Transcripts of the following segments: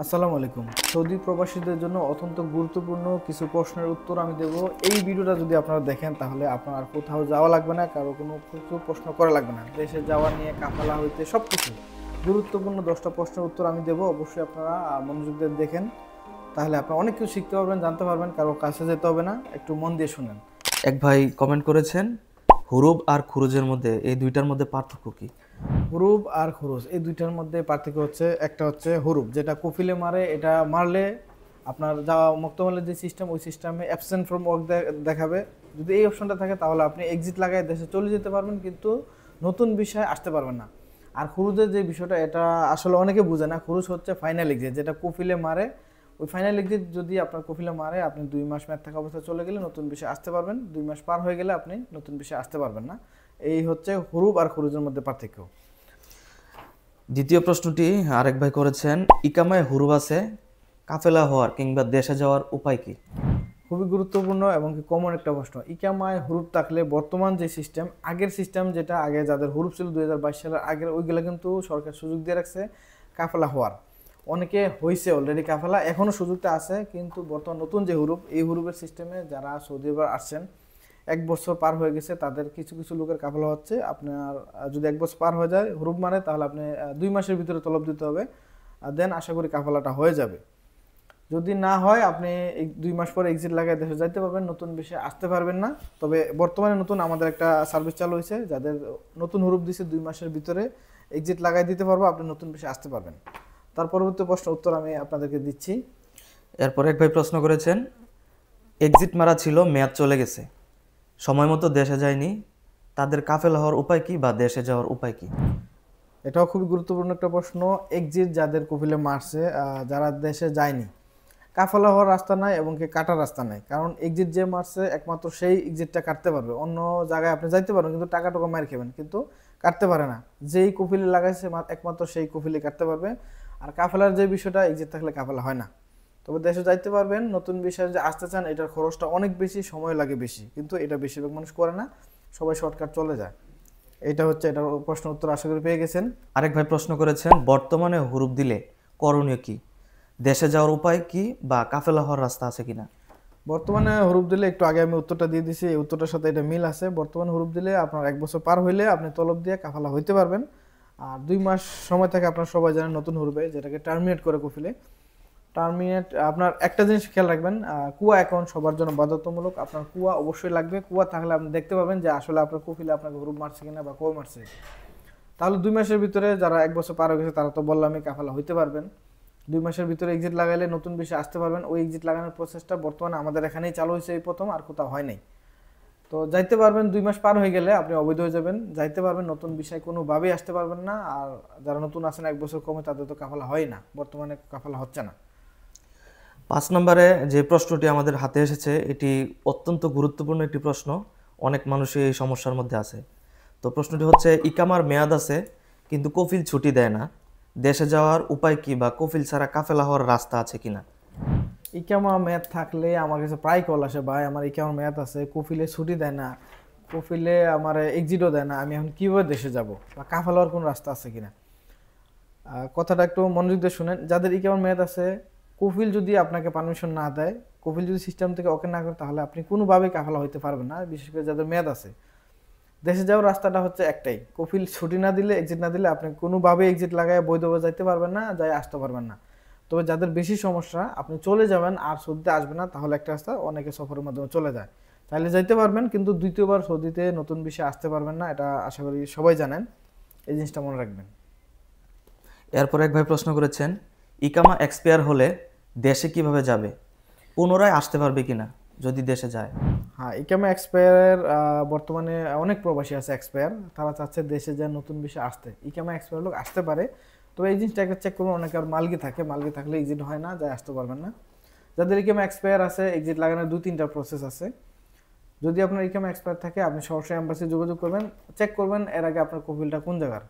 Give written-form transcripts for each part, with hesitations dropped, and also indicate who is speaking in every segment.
Speaker 1: আসসালামু আলাইকুম। সৌদি প্রবাসীদের জন্য অত্যন্ত গুরুত্বপূর্ণ কিছু প্রশ্নের উত্তর আমি দেব। এই ভিডিওটা যদি আপনারা দেখেন তাহলে আপনার আর কোথাও যাওয়া লাগবে না, কারো কোনো কিছু প্রশ্ন করা লাগবে না। দেশে যাওয়া নিয়ে কাফালা হইতে সব কিছু গুরুত্বপূর্ণ 10টা প্রশ্নের উত্তর আমি দেব। অবশ্যই আপনারা মনোযোগ দিয়ে দেখেন, তাহলে আপনারা অনেক কিছু শিখতে পারবেন, জানতে পারবেন। কারো কাছে যেতে হবে না, একটু মন দিয়ে শুনেন।
Speaker 2: এক ভাই কমেন্ট করেছেন, হুরুব আর খুরুজের মধ্যে এই দুইটার মধ্যে পার্থক্য কি?
Speaker 1: হুরুব আর খুরুজ এই দুইটার মধ্যে পার্থক্য হচ্ছে, একটা হচ্ছে হুরুব, যেটা কফিলে মারে। এটা মারলে আপনার যা মুক্তমালের যে সিস্টেম, ওই সিস্টেমে অ্যাবসেন্ট ফ্রম ওয়ার্ক দেখাবে। যদি এই অপশনটা থাকে তাহলে আপনি এক্সিট লাগায় দেশে চলে যেতে পারবেন, কিন্তু নতুন বিষয়ে আসতে পারবেন না। আর খুরুজের যে বিষয়টা, এটা আসলে অনেকে বুঝে না। খুরুজ হচ্ছে ফাইনাল এক্সিট, যেটা কফিলে মারে। ওই ফাইনাল এক্সিট যদি আপনার কফিলে মারে, আপনি 2 মাস মেয়াদ থাকা অবস্থায় চলে গেলে নতুন বিষয়ে আসতে পারবেন। 2 মাস পার হয়ে গেলে আপনি নতুন বিষয়ে আসতে পারবেন না। এই হচ্ছে হুরুব আর খুরুজের মধ্যে পার্থক্য।
Speaker 2: দ্বিতীয় প্রশ্নটি আরেক ভাই করেছেন, ইকামায় হুরুব আছে, কাফেলা হওয়ার কিংবা দেশে যাওয়ার উপায় কি?
Speaker 1: খুবই গুরুত্বপূর্ণ এবং কি কমন একটা প্রশ্ন। ইকামায় হুরুপ থাকলে বর্তমান যে সিস্টেম, আগের সিস্টেম যেটা আগে যাদের হুরুপ ছিল 2022 সালের আগের, ওইগুলো কিন্তু সরকার সুযোগ দিয়ে রাখছে কাফেলা হওয়ার। অনেকে হয়েছে অলরেডি কাফেলা, এখনও সুযোগটা আছে। কিন্তু বর্তমান নতুন যে হুরুপ, এই হুরুপের সিস্টেমে যারা সৌদি আরব আসছেন, 1 বছর পার হয়ে গেছে, তাদের কিছু কিছু লোকের কাফেলা হচ্ছে। আপনার যদি 1 বছর পার হয়ে যায় হুরুপ মানে, তাহলে আপনি 2 মাসের ভিতরে তলব দিতে হবে। দেন আশা করি কাফেলাটা হয়ে যাবে। যদি না হয়, আপনি 2 মাস পরে এক্সিট লাগায় দেশে যাইতে পারবেন, নতুন বিষয়ে আসতে পারবেন না। তবে বর্তমানে নতুন আমাদের একটা সার্ভিস চালু হয়েছে, যাদের নতুন হুরুপ দিছে 2 মাসের ভিতরে এক্সিট লাগাই দিতে পারবো, আপনি নতুন বিষয়ে আসতে পারবেন। তার পরবর্তী প্রশ্ন উত্তর আমি আপনাদেরকে দিচ্ছি।
Speaker 2: এরপর এক ভাই প্রশ্ন করেছেন, এক্সিট মারা ছিল, মেয়াদ চলে গেছে, সময় মতো দেশে যায়নি, তাদের কাফেলা হওয়ার উপায় কি বা দেশে যাওয়ার উপায় কি?
Speaker 1: এটাও খুবই গুরুত্বপূর্ণ একটা প্রশ্ন। এক্সিট যাদের কপিলে মারছে, যারা দেশে যায়নি, কাফালা হওয়ার রাস্তা নাই এবং কি কাটার রাস্তা নাই। কারণ এক্সিট যে মারছে একমাত্র সেই এক্সিটটা কাটতে পারবে। অন্য জায়গায় আপনি যাইতে পারবেন, কিন্তু টাকা টাকা মার খাবেন, কিন্তু কাটতে পারে না। যেই কপিলে লাগাইছে একমাত্র সেই কপিলে কাটতে পারবে। আর কাফেলার যে বিষয়টা, এক্সিট থাকলে কাফেলা হয় না। তবে দেশে যাইতে পারবেন। নতুন বিষয়ে যে আসতে চান, এটার খরচটা অনেক বেশি, সময় লাগে বেশি, কিন্তু এটা বেশিরভাগ মানুষ করে না, সবাই শর্টকাট চলে যায়। এটা হচ্ছে এটার প্রশ্ন উত্তর, আশা করি পেয়ে গেছেন।
Speaker 2: আরেক ভাই প্রশ্ন করেছেন, বর্তমানে হুরুপ দিলে করণীয় কি, দেশে যাওয়ার উপায় কি বা কাফেলা হওয়ার রাস্তা আছে কিনা?
Speaker 1: বর্তমানে হুরুপ দিলে, একটু আগে আমি উত্তরটা দিয়ে দিছি, এই উত্তরটার সাথে এটা মিল আছে। বর্তমানে হুরুপ দিলে আপনার 1 বছর পার হইলে আপনি তলব দিয়ে কাফালা হইতে পারবেন। আর 2 মাস সময় থাকে, আপনার সবাই জানেন নতুন হুরুপে, যেটাকে টার্মিনেট করে কফিলে। টার্মিনেট আপনার একটা জিনিস খেয়াল রাখবেন, কুয়া অ্যাকাউন্ট সবার জন্য বাধ্যতামূলক। আপনার কুয়া অবশ্যই লাগবে। কুয়া থাকলে আপনি দেখতে পাবেন যে আসলে আপনার কফিলে আপনাকে হুরুপ মারছে কিনা বা কবে মারছে। তাহলে 2 মাসের ভিতরে, যারা 1 বছর পার হয়ে গেছে, তারা তো বললামই কাফালা হইতে পারবেন। 2 মাসের ভিতরে এক্সিট লাগাইলে নতুন বিষয়ে আসতে পারবেন। ওই এক্সিট লাগানোর প্রসেসটা বর্তমানে আমাদের এখানেই চালু হয়েছে, এই প্রথম, আর কোথাও হয় নাই। তো যাইতে পারবেন। 2 মাস পার হয়ে গেলে আপনি অবৈধ হয়ে যাবেন, যাইতে পারবেন, নতুন বিষয় কোনোভাবেই আসতে পারবেন না। আর যারা নতুন আছেন 1 বছর কমে, তাদের তো কাফালা হয় না, বর্তমানে কাফালা হচ্ছে না।
Speaker 2: 5 নম্বরে যে প্রশ্নটি আমাদের হাতে এসেছে, এটি অত্যন্ত গুরুত্বপূর্ণ একটি প্রশ্ন। অনেক মানুষই এই সমস্যার মধ্যে আছে। তো প্রশ্নটি হচ্ছে, ইকামার মেয়াদ আছে কিন্তু কফিল ছুটি দেয় না, দেশে যাওয়ার উপায় কি বা কফিল ছাড়া কাফেলা হওয়ার রাস্তা আছে কিনা?
Speaker 1: ইকামা মেয়াদ থাকলে আমার কাছে প্রায় কল আসে, ভাই আমার ইকামার মেয়াদ আছে, কফিলে ছুটি দেয় না, কফিলে আমার এক্সিটও দেয় না, আমি এখন কীভাবে দেশে যাব, বা কাফালা হওয়ার কোনো রাস্তা আছে কিনা। কথাটা একটু মনোযোগ দিয়ে শুনেন। যাদের ইকামার মেয়াদ আছে, কফিল যদি আপনাকে পারমিশন না দেয়, কফিল যদি সিস্টেম থেকে ওকে না করে, তাহলে আপনি কোনোভাবেই কাফালা হইতে পারবেন না। বিশেষ করে যাদের মেয়াদ আছে, দেশে যাওয়ার রাস্তাটা হচ্ছে একটাই, কফিল ছুটি না দিলে, এক্সিট না দিলে আপনি কোনোভাবেই এক্সিট লাগায় বৈধভাবে যাইতে পারবেন না, যাই আসতে পারবেন না। তবে যাদের বেশি সমস্যা, আপনি চলে যাবেন আর সৌদিতে আসবেন না, তাহলে একটা রাস্তা, অনেকে সফরের মাধ্যমে চলে যায়, তাহলে যাইতে পারবেন, কিন্তু দ্বিতীয়বার সৌদিতে নতুন বিষয়ে আসতে পারবেন না। এটা আশা করি সবাই জানেন, এই জিনিসটা মনে রাখবেন।
Speaker 2: এরপর এক ভাই প্রশ্ন করেছেন, ইকামা এক্সপায়ার হলে দেশে কিভাবে যাবে, পুনরায় আসতে পারবে কিনা যদি দেশে যায়?
Speaker 1: হ্যাঁ, ইকামা এক্সপায়ার, বর্তমানে অনেক প্রবাসী আছে এক্সপায়ার, তারা চাচ্ছে দেশে যে নতুন বিষয় আসতে। ইকামা এক্সপায়ার লোক আসতে পারে, তবে এই জিনিসটা একটা চেক করুন, অনেকে আর মালগি থাকে, মালগি থাকলে এক্সিট হয় না, যাই আসতে পারবেন না। যাদের ইকামা এক্সপায়ার আছে, এক্সিট লাগানোর 2-3টা প্রসেস আছে। যদি আপনার ইকামা এক্সপায়ার থাকে, আপনি সরাসরি এম্বাসি যোগাযোগ করবেন, চেক করবেন এর আগে আপনার কফিলটা কোন জায়গার।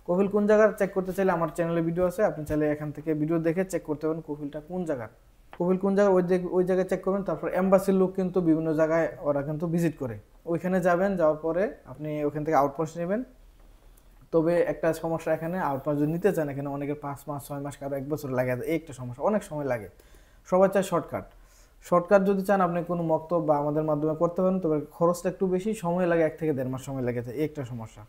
Speaker 1: কফিল কোন জায়গার চেক করতে চাইলে আমার চ্যানেলে ভিডিও আছে, আপনি চাইলে এখান থেকে ভিডিও দেখে চেক করতে পারেন কফিলটা কোন জায়গার। কফিল কোন জায়গায়, ওই জায়গায় চেক করবেন। তারপর এম্বাসির লোক কিন্তু বিভিন্ন জায়গায় ওরা কিন্তু ভিজিট করে, ওইখানে যাবেন, যাওয়ার পরে আপনি ওখান থেকে আউটপোস্ট নেবেন, তবে একটা সমস্যা এখানে, আপনারা যদি নিতে চান এখানে অনেকের 5 মাস 6 মাস কারো 1 বছর লাগে, এই একটা সমস্যা, অনেক সময় লাগে। সবাই চায় শর্টকাট। শর্টকাট যদি চান আপনি কোনো মক্তব বা আমাদের মাধ্যমে করতে পারেন, তবে খরচটা একটু বেশি, সময় লাগে 1 থেকে 1.5 মাস সময় লেগে যায়, এই একটা সমস্যা।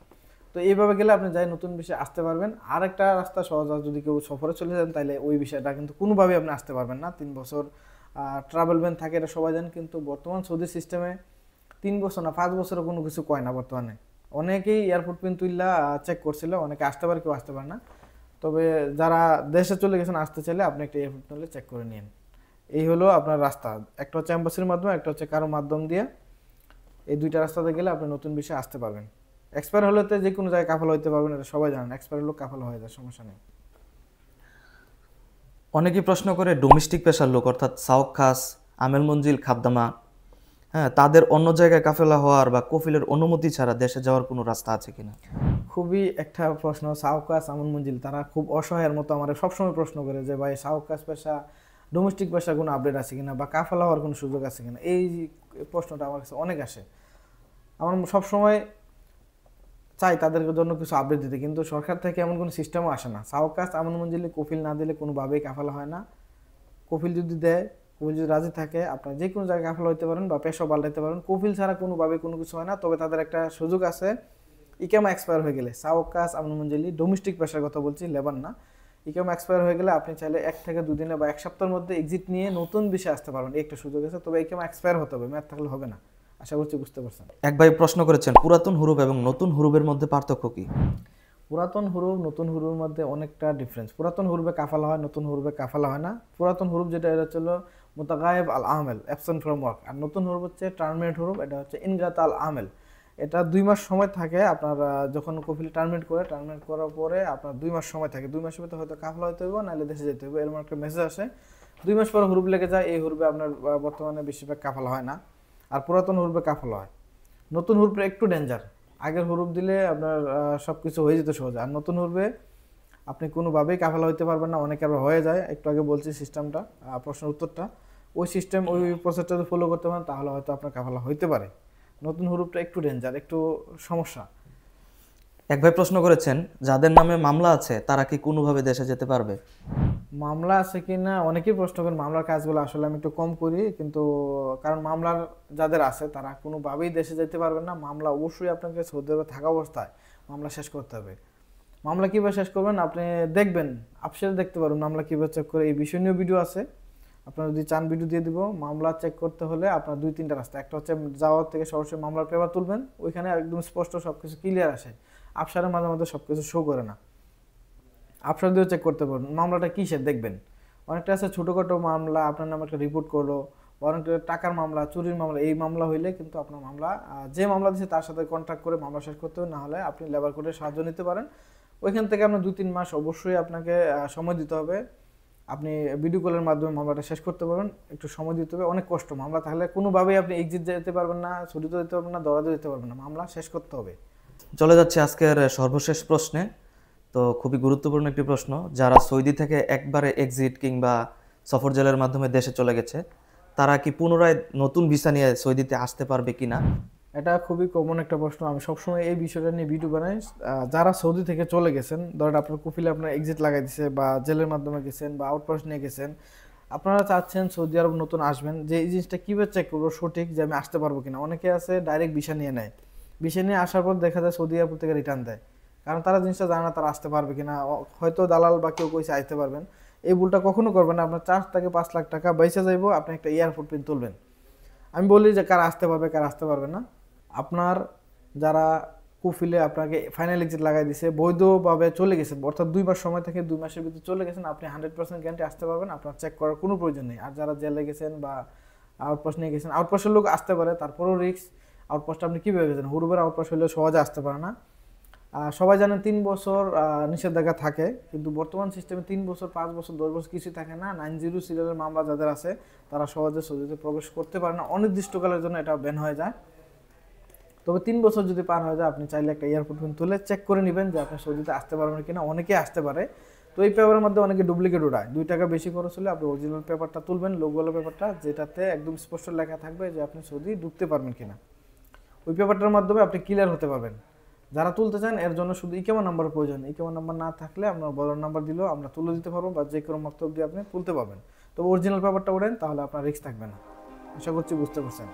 Speaker 1: তো এইভাবে গেলে আপনি যাই নতুন বিষয়ে আসতে পারবেন। আর একটা রাস্তা সহজ, যদি কেউ সফরে চলে যান তাহলে ওই বিষয়টা কিন্তু কোনোভাবেই আপনি আসতে পারবেন না। 3 বছর ট্রাভেল ব্যান থাকে, এটা সবাই জানেন, কিন্তু বর্তমান সৌদি সিস্টেমে 3 বছর না 5 বছরও কোনো কিছু কয় না বর্তমানে। অনেকেই এয়ারপোর্ট পিন তুললা চেক করছিল, অনেকে আসতে পারে, কেউ আসতে পারে না। তবে যারা দেশে চলে গেছেন আসতে চাইলে আপনি একটা এয়ারপোর্ট তুলে চেক করে নিন। এই হলো আপনার রাস্তা, একটা হচ্ছে অ্যাম্বাসির মাধ্যমে, একটা হচ্ছে কারো মাধ্যম দিয়ে। এই দুইটা রাস্তাতে গেলে আপনি নতুন বিষয়ে আসতে পারবেন। এক্সপায়ার হলে তো যে কোনো জায়গায় কাফালা হইতে পারবেন, এটা সবাই জানেন, এক্সপায়ার হলেও কাফালা হয়ে যায়, সমস্যা নেই।
Speaker 2: অনেকেই প্রশ্ন করে ডোমেস্টিক পেশার লোক অর্থাৎ সাউক খাস, আমেল মঞ্জিল, খাদ্দামা, হ্যাঁ, তাদের অন্য জায়গায় কাফেলা হওয়ার বা কফিলের অনুমতি ছাড়া দেশে যাওয়ার কোনো রাস্তা আছে কিনা?
Speaker 1: খুবই একটা প্রশ্ন। সাউকাস আমন মঞ্জিল তারা খুব অসহায়ের মতো আমার সবসময় প্রশ্ন করে যে ভাই সাউকাস পেশা, ডোমেস্টিক পেশার কোনো আপডেট আছে কিনা, বা কাফালা হওয়ার কোনো সুযোগ আছে কিনা, এই প্রশ্নটা আমার কাছে অনেক আসে। আমার সবসময় চাই তাদের জন্য কিছু আপডেট দিতে, কিন্তু সরকার থেকে এমন কোনো সিস্টেমও আসে না। সাউকাস আমন মঞ্জিলে কফিল না দিলে কোনোভাবেই কাফালা হয় না। কফিল যদি দেয়, কফিল যদি রাজি থাকে, আপনার যে কোনো জায়গায় কাফালা হইতে পারেন বা পেশা পাল্টাইতে পারেন। কফিল ছাড়া কোনোভাবে কোনো কিছু হয় না। তবে তাদের একটা সুযোগ আছে, ইকামা এক্সপায়ার হয়ে গেলে, সাউকাস আমন মঞ্জিলি ডোমেস্টিক পেশার কথা বলছি, লেবান না। ইকামা এক্সপায়ার হয়ে গেলে আপনি চাইলে 1 থেকে 2 দিনে বা 1 সপ্তাহের মধ্যে এক্সিট নিয়ে নতুন বিষয়ে আসতে পারবেন, এই একটা সুযোগ আছে। তবে ইকামা এক্সপায়ার হতে হবে, মেয়াদ থাকলে হবে না। আশা করছি বুঝতে পারছেন।
Speaker 2: এক ভাই প্রশ্ন করেছেন পুরাতন হুরুপ এবং নতুন হুরুপের মধ্যে পার্থক্য কি?
Speaker 1: পুরাতন হুরুপ নতুন হুরুপের মধ্যে অনেকটা ডিফারেন্স। পুরাতন হুরুপে কাফালা হয়, নতুন হুরুপে কাফালা হয় না। পুরাতন হুরুপ যেটা, এটা হচ্ছে মুতাগায়েব আল আমেল, অ্যাবসেন্ট ফ্রম ওয়ার্ক। আর নতুন হুরুপ হচ্ছে টার্মিনেট হুরুপ, এটা হচ্ছে ইনগাত আল আমেল। এটা 2 মাস সময় থাকে আপনার, যখন কফিল টার্মিনেট করার পরে আপনার 2 মাস সময় থাকে। 2 মাসের ভিতরে হয়তো কাফালা হইতে হবে, নাহলে দেশে যেতে হবে, এরকম একটা মেসেজ আসে। 2 মাস পরে হুরুপ লেগে যায়। এই হুরুপে আপনার বর্তমানে বেশিরভাগ কাফালা হয় না। আর পুরাতন হুরুপে কাফালা হয়। নতুন হুরুপে একটু ডেঞ্জার। আগের হুরুপ দিলে আপনার সব কিছু হয়ে যেত সহজে। আর নতুন হুরুপে আপনি কোনোভাবেই কাফালা হইতে পারবেন না, অনেকে আবার হয়ে যায়। একটু আগে বলছি সিস্টেমটা, প্রশ্নের উত্তরটা, ওই সিস্টেম ওই প্রসেসটা যদি ফলো করতে পারেন তাহলে হয়তো আপনার কাফালা হইতে পারে। নতুন হুরুপটা একটু ডেঞ্জার, একটু সমস্যা।
Speaker 2: এক ভাই প্রশ্ন করেছেন যাদের নামে মামলা আছে তারা কি কোনোভাবে দেশে যেতে পারবে?
Speaker 1: মামলা আছে কি না অনেকেই প্রশ্ন করেন। মামলার কাজগুলো আসলে আমি একটু কম করি, কিন্তু কারণ মামলার যাদের আছে তারা কোনোভাবেই দেশে যেতে পারবেন না। মামলা অবশ্যই আপনাকে সৌদি আরবে থাকা অবস্থায় মামলা শেষ করতে হবে। মামলা কীভাবে শেষ করবেন আপনি দেখবেন, আপসের দেখতে পারবেন মামলা কীভাবে চেক করে, এই বিষয় নিয়েও ভিডিও আছে। আপনারা যদি চান ভিডিও দিয়ে দিব। মামলা চেক করতে হলে আপনার 2-3টা রাস্তা। একটা হচ্ছে যাওয়ার থেকে সরাসরি মামলার পেপার তুলবেন, ওইখানে একদম স্পষ্ট সব কিছু ক্লিয়ার আসে। আপসারের মাঝে মাঝে সব কিছু শো করে না, আপসার দিয়েও চেক করতে পারবেন মামলাটা কিসের দেখবেন। অনেকটা আছে ছোটোখাটো মামলা, আপনার নামে একটা রিপোর্ট করলো, বা অনেকটা টাকার মামলা, চুরির মামলা, এই মামলা হইলে কিন্তু আপনার মামলা যে মামলা দিচ্ছে তার সাথে কন্ট্যাক্ট করে মামলা শেষ করতে হবে, না হলে আপনি লেবার কোর্টের সাহায্য নিতে পারেন। ওইখান থেকে আপনার 2-3 মাস অবশ্যই আপনাকে সময় দিতে হবে। আপনি ভিডিও কলের মাধ্যমে মামলাটা শেষ করতে পারবেন, একটু সময় দিতে হবে। অনেক কষ্ট মামলা থাকলে, কোনোভাবেই আপনি এক্সিট যেতে পারবেন না, ছুটিতে যেতে পারবেন না, দরাজে যেতে পারবেন না, মামলা শেষ করতে হবে।
Speaker 2: চলে যাচ্ছে আজকের সর্বশেষ প্রশ্নে। তো খুবই গুরুত্বপূর্ণ একটি প্রশ্ন, যারা সৌদি থেকে একবারে এক্সিট কিংবা সফর জেলের মাধ্যমে দেশে চলে গেছে তারা কি পুনরায় নতুন ভিসা নিয়ে সৌদিতে আসতে পারবে কিনা?
Speaker 1: এটা খুবই কমন একটা প্রশ্ন, আমি সবসময় এই বিষয়টা নিয়ে ভিডিও বানাই। যারা সৌদি থেকে চলে গেছেন, ধরেন আপনার কফিলে আপনার এক্সিট লাগাই দিছে, বা জেলের মাধ্যমে গেছেন, বা আউটপোস্ট নিয়ে গেছেন, আপনারা চাচ্ছেন সৌদি আরব নতুন আসবেন, যে এই জিনিসটা কীভাবে চেক করবো সঠিক যে আমি আসতে পারবো কিনা। অনেকে আছে ডাইরেক্ট ভিসা নিয়ে নেয়, ভিসা নিয়ে আসার পর দেখা যায় সৌদি আরব থেকে রিটার্ন দেয়, কারণ তারা জিনিসটা জানে না তারা আসতে পারবে কিনা। হয়তো দালাল বা কেউ কইছে আসতে পারবেন। এই ভুলটা কখনো করবেন না। আপনার 4 থেকে 5 লাখ টাকা বেঁচে যাইবো, আপনি একটা এয়ারপোর্ট পিন তুলবেন। আমি বলি যে কারা আসতে পারবে কারা আসতে পারবে না। আপনার যারা কুফিলে আপনাকে ফাইনাল এক্সিট লাগাই দিছে, বৈধভাবে চলে গেছেন, অর্থাৎ 2 মাস সময় থেকে 2 মাসের ভিতরে চলে গেছেন, আপনি 100% গ্যারান্টি আসতে পারবেন, আপনার চেক করার কোনো প্রয়োজন নেই। আর যারা জেলে গেছেন বা আউটপোস্ট নিয়ে গেছেন, আউটপোস্টের লোক আসতে পারে, তারপরেও রিস্ক। আউটপোস্ট আপনি কীভাবে গেছেন, হুরুবের আউটপোস্ট হলে সহজে আসতে পারে না। সবাই জানেন 3 বছর নিষেধাজ্ঞা থাকে, কিন্তু বর্তমান সিস্টেমে 3 বছর 5 বছর 10 বছর কিছু থাকে না। 90 সিরিয়ালের মামলা যাদের আছে তারা সহজে সৌদিতে প্রবেশ করতে পারে না, অনির্দিষ্টকালের জন্য এটা ব্যান হয়ে যায়। তবে 3 বছর যদি পার হয়ে যায়, আপনি চাইলে একটা এয়ারপোর্ট পিন তুলে চেক করে নেবেন যে আপনি সৌদিতে আসতে পারবেন কিনা। অনেকে আসতে পারে, তো এই পেপারের মধ্যে অনেকে ডুপ্লিকেট উড়ায়। 2 টাকা বেশি খরচ হলে আপনি অরিজিনাল পেপারটা তুলবেন, লোকগুলো পেপারটা, যেটাতে একদম স্পষ্ট লেখা থাকবে যে আপনি সৌদি ঢুকতে পারবেন কিনা। ওই পেপারটার মাধ্যমে আপনি ক্লিয়ার হতে পারবেন। যারা তুলতে চান এর জন্য শুধু ইকেমা নাম্বারের প্রয়োজন। ইকেমা নাম্বার না থাকলে আপনার বড় নাম্বার দিলেও আমরা তুলে দিতে পারবো, বা যে কোনো মক্তব দিয়ে আপনি তুলতে পারবেন। তবে অরিজিনাল পেপারটা ওঠেন, তাহলে আপনার রিস্ক থাকবে না। আশা করছি বুঝতে পারছেন।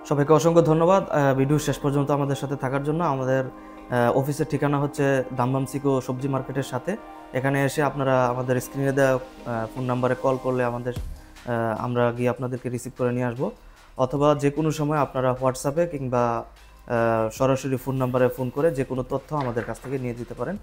Speaker 2: সবাইকে অসংখ্য ধন্যবাদ ভিডিও শেষ পর্যন্ত আমাদের সাথে থাকার জন্য। আমাদের অফিসের ঠিকানা হচ্ছে দামবাম সিকো সবজি মার্কেটের সাথে। এখানে এসে আপনারা আমাদের স্ক্রিনে দেওয়া ফোন নাম্বারে কল করলে আমরা গিয়ে আপনাদেরকে রিসিভ করে নিয়ে আসবো, অথবা যে কোনো সময় আপনারা হোয়াটসঅ্যাপে কিংবা সরাসরি ফোন নাম্বারে ফোন করে যে কোনো তথ্য আমাদের কাছ থেকে নিয়ে দিতে পারেন।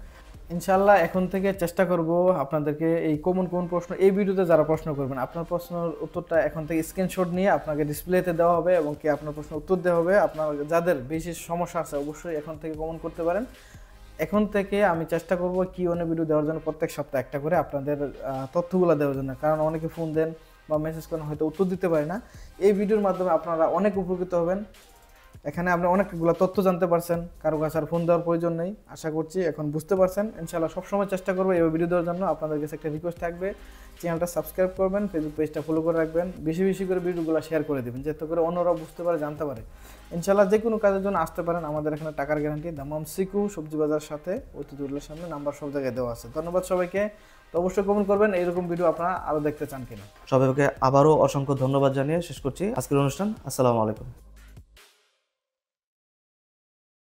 Speaker 1: ইনশাআল্লাহ এখন থেকে চেষ্টা করব আপনাদেরকে এই কোন প্রশ্ন, এই ভিডিওতে যারা প্রশ্ন করবেন আপনার প্রশ্নের উত্তরটা এখন থেকে স্ক্রিনশট নিয়ে আপনাকে ডিসপ্লেতে দেওয়া হবে, এবং কি আপনার প্রশ্নের উত্তর দেওয়া হবে। আপনার যাদের বেশি সমস্যা আছে অবশ্যই এখন থেকে কমেন্ট করতে পারেন। এখন থেকে আমি চেষ্টা করব কিউএনএ ভিডিও দেওয়ার জন্য প্রত্যেক সপ্তাহে একটা করে আপনাদের তথ্যগুলো দেওয়ার জন্য, কারণ অনেকে ফোন দেন বা মেসেজ করেন হয়তো উত্তর দিতে পারে না। এই ভিডিওর মাধ্যমে আপনারা অনেক উপকৃত হবেন। এখানে আপনি অনেকগুলো তথ্য জানতে পারছেন, কারো কাছে আর ফোন দেওয়ার প্রয়োজন নেই। আশা করছি এখন বুঝতে পারছেন। ইনশাআল্লাহ সবসময় চেষ্টা করবো এই ভিডিও দেওয়ার জন্য। আপনাদের কাছে একটা রিকোয়েস্ট থাকবে, চ্যানেলটা সাবস্ক্রাইব করবেন, ফেসবুক পেজটা ফলো করে রাখবেন, বেশি বেশি করে ভিডিওগুলো শেয়ার করে দেবেন, যাতে করে অন্যরাও বুঝতে পারে, জানতে পারে। ইনশাআল্লাহ যে কোনো কাজের জন্য আসতে পারেন, আমাদের এখানে টাকার গ্যারান্টি। দামাম সিকু সবজি বাজার সাথে অতিথুল্লার সামনে, নাম্বার সব জায়গায় দেওয়া আছে। ধন্যবাদ সবাইকে। তো অবশ্যই কমেন্ট করবেন এইরকম ভিডিও আপনারা আরও দেখতে চান কিনা।
Speaker 2: সবাইকে আবারও অসংখ্য ধন্যবাদ জানিয়ে শেষ করছি আজকের অনুষ্ঠান। আসসালামু আলাইকুম।